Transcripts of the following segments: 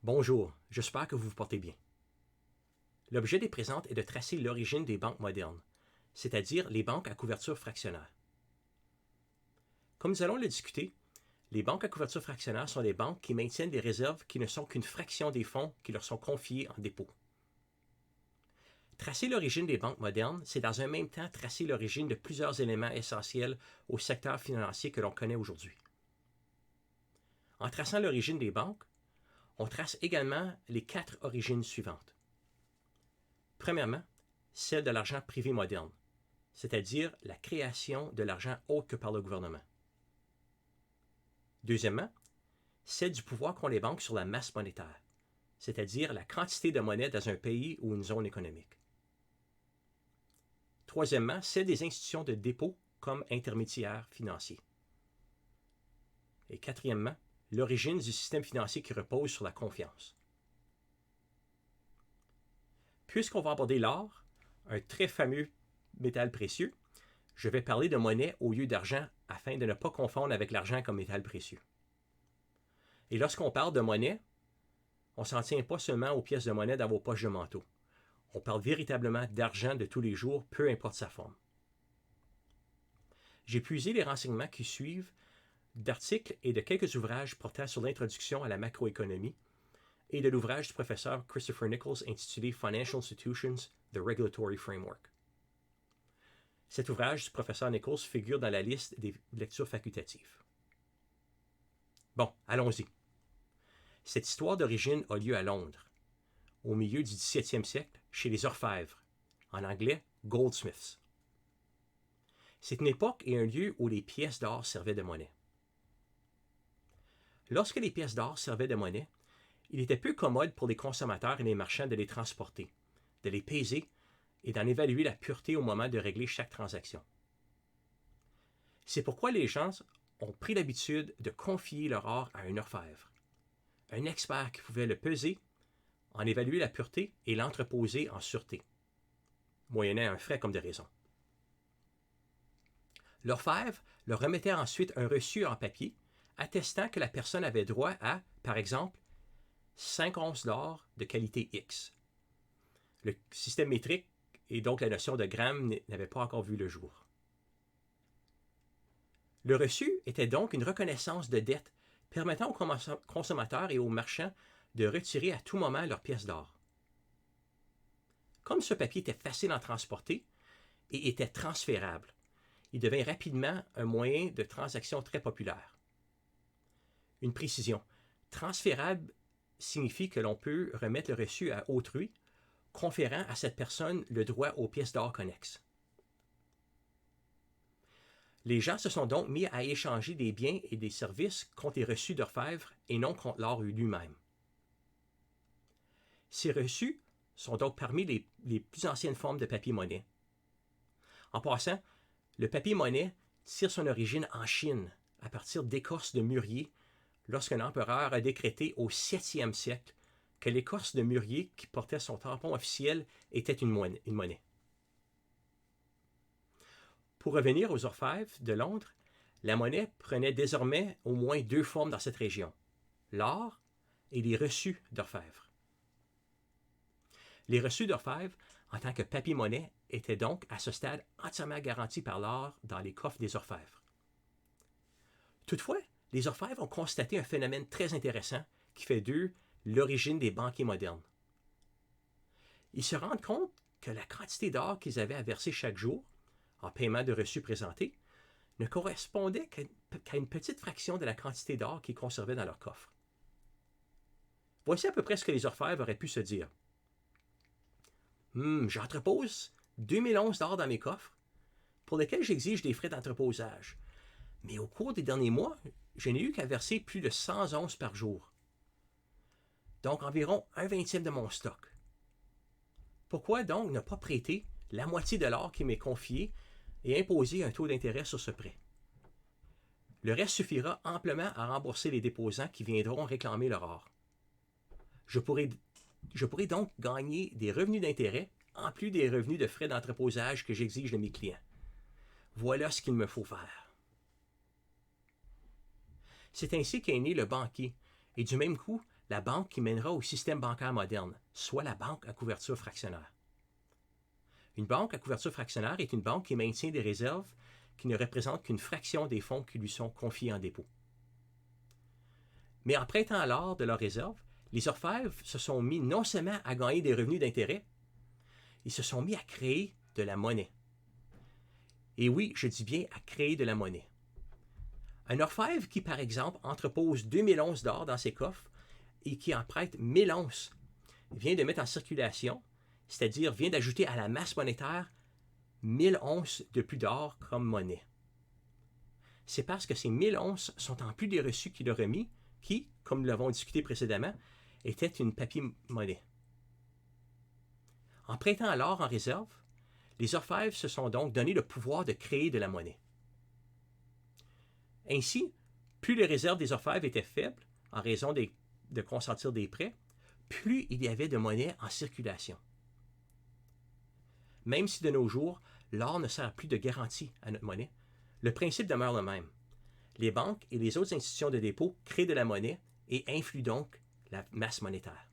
Bonjour, j'espère que vous vous portez bien. L'objet des présentes est de tracer l'origine des banques modernes, c'est-à-dire les banques à couverture fractionnaire. Comme nous allons le discuter, les banques à couverture fractionnaire sont des banques qui maintiennent des réserves qui ne sont qu'une fraction des fonds qui leur sont confiés en dépôt. Tracer l'origine des banques modernes, c'est dans un même temps tracer l'origine de plusieurs éléments essentiels au secteur financier que l'on connaît aujourd'hui. En traçant l'origine des banques, on trace également les 4 origines suivantes. Premièrement, celle de l'argent privé moderne, c'est-à-dire la création de l'argent autre que par le gouvernement. Deuxièmement, celle du pouvoir qu'ont les banques sur la masse monétaire, c'est-à-dire la quantité de monnaie dans un pays ou une zone économique. Troisièmement, celle des institutions de dépôt comme intermédiaires financiers. Et quatrièmement, l'origine du système financier qui repose sur la confiance. Puisqu'on va aborder l'or, un très fameux métal précieux, je vais parler de monnaie au lieu d'argent afin de ne pas confondre avec l'argent comme métal précieux. Et lorsqu'on parle de monnaie, on ne s'en tient pas seulement aux pièces de monnaie dans vos poches de manteau. On parle véritablement d'argent de tous les jours, peu importe sa forme. J'ai puisé les renseignements qui suivent d'articles et de quelques ouvrages portant sur l'introduction à la macroéconomie et de l'ouvrage du professeur Christopher Nichols intitulé Financial Institutions, The Regulatory Framework. Cet ouvrage du professeur Nichols figure dans la liste des lectures facultatives. Bon, allons-y. Cette histoire d'origine a lieu à Londres, au milieu du 17e siècle, chez les orfèvres, en anglais goldsmiths. C'est une époque et un lieu où les pièces d'or servaient de monnaie. Lorsque les pièces d'or servaient de monnaie, il était peu commode pour les consommateurs et les marchands de les transporter, de les peser et d'en évaluer la pureté au moment de régler chaque transaction. C'est pourquoi les gens ont pris l'habitude de confier leur or à un orfèvre, un expert qui pouvait le peser, en évaluer la pureté et l'entreposer en sûreté, moyennant un frais comme de raison. L'orfèvre leur remettait ensuite un reçu en papier attestant que la personne avait droit à, par exemple, 5 onces d'or de qualité X. Le système métrique et donc la notion de gramme n'avaient pas encore vu le jour. Le reçu était donc une reconnaissance de dette permettant aux consommateurs et aux marchands de retirer à tout moment leurs pièces d'or. Comme ce papier était facile à transporter et était transférable, il devint rapidement un moyen de transaction très populaire. Une précision, transférable signifie que l'on peut remettre le reçu à autrui, conférant à cette personne le droit aux pièces d'or connexes. Les gens se sont donc mis à échanger des biens et des services contre les reçus d'orfèvres et non contre l'or lui-même. Ces reçus sont donc parmi les plus anciennes formes de papier-monnaie. En passant, le papier-monnaie tire son origine en Chine, à partir d'écorces de mûrier, lorsqu'un empereur a décrété au 7e siècle que l'écorce de mûrier qui portait son tampon officiel était une monnaie. Pour revenir aux orfèvres de Londres, la monnaie prenait désormais au moins 2 formes dans cette région, l'or et les reçus d'orfèvres. Les reçus d'orfèvres, en tant que papier-monnaie, étaient donc, à ce stade, entièrement garantis par l'or dans les coffres des orfèvres. Toutefois, les orfèvres ont constaté un phénomène très intéressant qui fait d'eux l'origine des banquiers modernes. Ils se rendent compte que la quantité d'or qu'ils avaient à verser chaque jour, en paiement de reçus présentés, ne correspondait qu'à une petite fraction de la quantité d'or qu'ils conservaient dans leur coffre. Voici à peu près ce que les orfèvres auraient pu se dire. J'entrepose 2000 onces d'or dans mes coffres, pour lesquels j'exige des frais d'entreposage. Mais au cours des derniers mois, je n'ai eu qu'à verser plus de 100 onces par jour. Donc environ 1/20 de mon stock. Pourquoi donc ne pas prêter la moitié de l'or qui m'est confié et imposer un taux d'intérêt sur ce prêt? Le reste suffira amplement à rembourser les déposants qui viendront réclamer leur or. Je pourrais donc gagner des revenus d'intérêt en plus des revenus de frais d'entreposage que j'exige de mes clients. Voilà ce qu'il me faut faire. C'est ainsi qu'est né le banquier, et du même coup, la banque qui mènera au système bancaire moderne, soit la banque à couverture fractionnaire. Une banque à couverture fractionnaire est une banque qui maintient des réserves qui ne représentent qu'une fraction des fonds qui lui sont confiés en dépôt. Mais en prêtant l'or de leurs réserves, les orfèvres se sont mis non seulement à gagner des revenus d'intérêt, ils se sont mis à créer de la monnaie. Et oui, je dis bien à créer de la monnaie. Un orfèvre qui, par exemple, entrepose 2000 onces d'or dans ses coffres et qui en prête 1000 onces vient de mettre en circulation, c'est-à-dire vient d'ajouter à la masse monétaire 1000 onces de plus d'or comme monnaie. C'est parce que ces 1000 onces sont en plus des reçus qu'il a remis, qui, comme nous l'avons discuté précédemment, était une papier-monnaie. En prêtant l'or en réserve, les orfèvres se sont donc donné le pouvoir de créer de la monnaie. Ainsi, plus les réserves des orfèvres étaient faibles, en raison de consentir des prêts, plus il y avait de monnaie en circulation. Même si de nos jours, l'or ne sert plus de garantie à notre monnaie, le principe demeure le même. Les banques et les autres institutions de dépôt créent de la monnaie et influent donc la masse monétaire.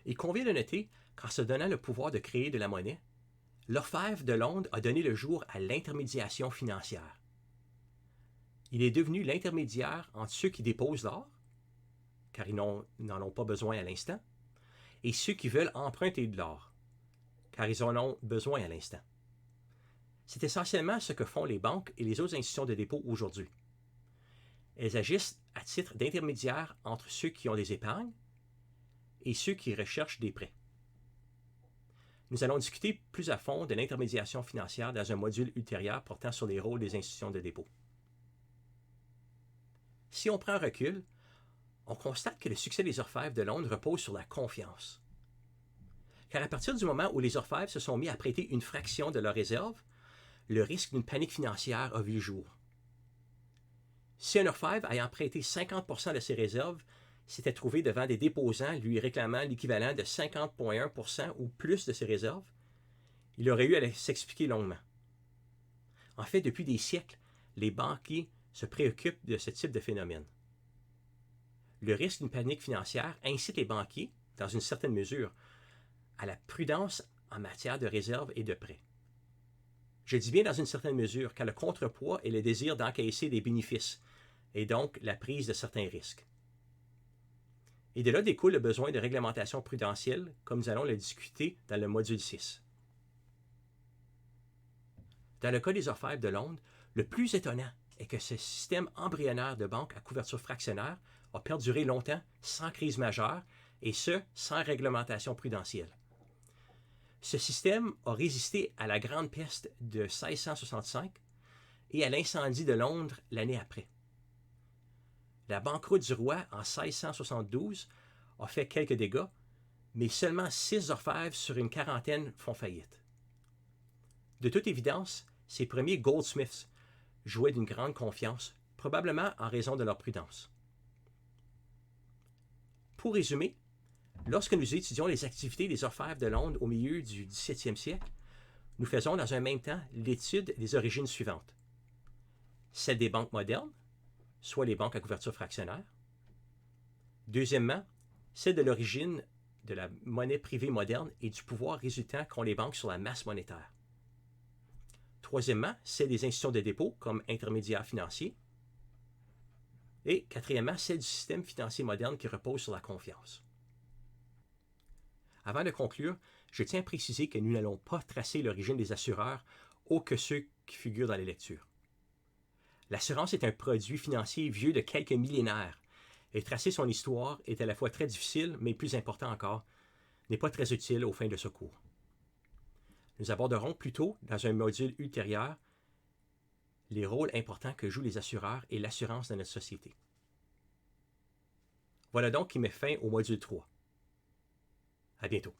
Il convient de noter qu'en se donnant le pouvoir de créer de la monnaie, l'orfèvre de Londres a donné le jour à l'intermédiation financière. Il est devenu l'intermédiaire entre ceux qui déposent l'or, car ils n'en ont pas besoin à l'instant, et ceux qui veulent emprunter de l'or, car ils en ont besoin à l'instant. C'est essentiellement ce que font les banques et les autres institutions de dépôt aujourd'hui. Elles agissent à titre d'intermédiaire entre ceux qui ont des épargnes et ceux qui recherchent des prêts. Nous allons discuter plus à fond de l'intermédiation financière dans un module ultérieur portant sur les rôles des institutions de dépôt. Si on prend un recul, on constate que le succès des orfèvres de Londres repose sur la confiance. Car à partir du moment où les orfèvres se sont mis à prêter une fraction de leurs réserves, le risque d'une panique financière a vu le jour. Si un orfèvre ayant prêté 50% de ses réserves s'était trouvé devant des déposants lui réclamant l'équivalent de 50,1% ou plus de ses réserves, il aurait eu à s'expliquer longuement. En fait, depuis des siècles, les banquiers se préoccupent de ce type de phénomène. Le risque d'une panique financière incite les banquiers, dans une certaine mesure, à la prudence en matière de réserves et de prêts. Je dis bien dans une certaine mesure, car le contrepoids est le désir d'encaisser des bénéfices, et donc la prise de certains risques. Et de là découle le besoin de réglementation prudentielle, comme nous allons le discuter dans le module 6. Dans le cas des orfèvres de Londres, le plus étonnant est que ce système embryonnaire de banque à couverture fractionnaire a perduré longtemps sans crise majeure, et ce, sans réglementation prudentielle. Ce système a résisté à la Grande Peste de 1665 et à l'incendie de Londres l'année après. La banqueroute du roi en 1672 a fait quelques dégâts, mais seulement 6 orfèvres sur une quarantaine font faillite. De toute évidence, ces premiers goldsmiths jouaient d'une grande confiance, probablement en raison de leur prudence. Pour résumer, lorsque nous étudions les activités des orfèvres de Londres au milieu du XVIIe siècle, nous faisons dans un même temps l'étude des origines suivantes. Celle des banques modernes, soit les banques à couverture fractionnaire. Deuxièmement, celle de l'origine de la monnaie privée moderne et du pouvoir résultant qu'ont les banques sur la masse monétaire. Troisièmement, celle des institutions de dépôt comme intermédiaires financiers. Et quatrièmement, celle du système financier moderne qui repose sur la confiance. Avant de conclure, je tiens à préciser que nous n'allons pas tracer l'origine des assureurs autres que ceux qui figurent dans les lectures. L'assurance est un produit financier vieux de quelques millénaires, et tracer son histoire est à la fois très difficile, mais plus important encore, n'est pas très utile aux fins de ce cours. Nous aborderons plutôt, dans un module ultérieur, les rôles importants que jouent les assureurs et l'assurance dans notre société. Voilà donc qui met fin au module 3. À bientôt.